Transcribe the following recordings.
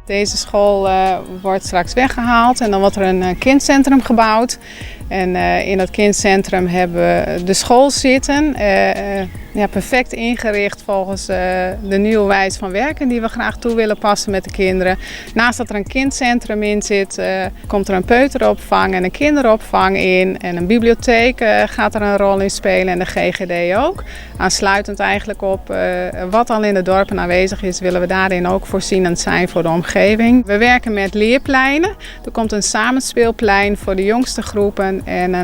Deze school wordt straks weggehaald en dan wordt er een kindcentrum gebouwd. En in dat kindcentrum hebben we de school zitten. Perfect ingericht volgens de nieuwe wijze van werken die we graag toe willen passen met de kinderen. Naast dat er een kindcentrum in zit, komt er een peuteropvang en een kinderopvang in. En een bibliotheek gaat er een rol in spelen en de GGD ook. Aansluitend eigenlijk op wat al in de dorpen aanwezig is, willen we daarin ook voorzienend zijn voor de omgeving. We werken met leerpleinen. Er komt een samenspeelplein voor de jongste groepen en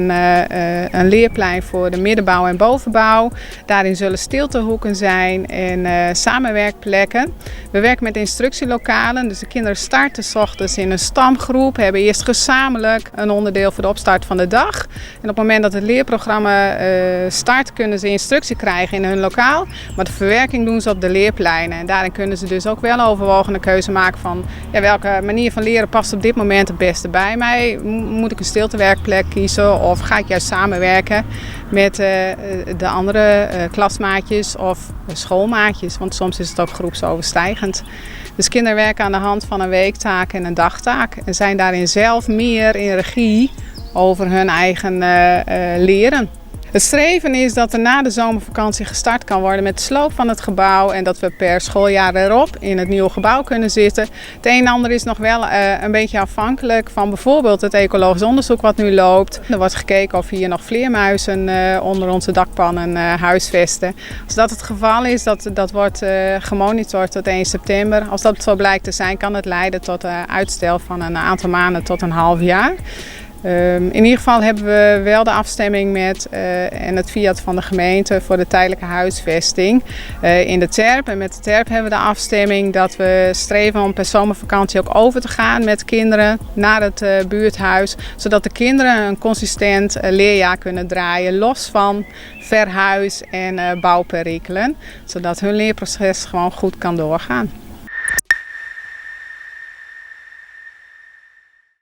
een leerplein voor de middenbouw en bovenbouw. Daarin zullen stiltehoeken zijn en samenwerkplekken. We werken met instructielokalen, dus de kinderen starten 's ochtends in een stamgroep, hebben eerst gezamenlijk een onderdeel voor de opstart van de dag. En op het moment dat het leerprogramma start, kunnen ze instructie krijgen in hun lokaal. Maar de verwerking doen ze op de leerpleinen. En daarin kunnen ze dus ook wel overwogen een keuze maken van welke manier van leren past op dit moment het beste bij mij. Moet ik een stiltewerkplek kiezen of ga ik juist samenwerken met de andere klasmaatjes of schoolmaatjes, want soms is het ook groepsoverstijgend. Dus kinderen werken aan de hand van een weektaak en een dagtaak en zijn daarin zelf meer in regie over hun eigen leren. Het streven is dat er na de zomervakantie gestart kan worden met de sloop van het gebouw en dat we per schooljaar erop in het nieuwe gebouw kunnen zitten. Het een en ander is nog wel een beetje afhankelijk van bijvoorbeeld het ecologisch onderzoek wat nu loopt. Er wordt gekeken of hier nog vleermuizen onder onze dakpannen huisvesten. Als dat het geval is, dat wordt gemonitord tot 1 september. Als dat zo blijkt te zijn, kan het leiden tot uitstel van een aantal maanden tot een half jaar. In ieder geval hebben we wel de afstemming met en het fiat van de gemeente voor de tijdelijke huisvesting in de TERP. En met de TERP hebben we de afstemming dat we streven om per zomervakantie ook over te gaan met kinderen naar het buurthuis. Zodat de kinderen een consistent leerjaar kunnen draaien, los van verhuis en bouwperikelen. Zodat hun leerproces gewoon goed kan doorgaan.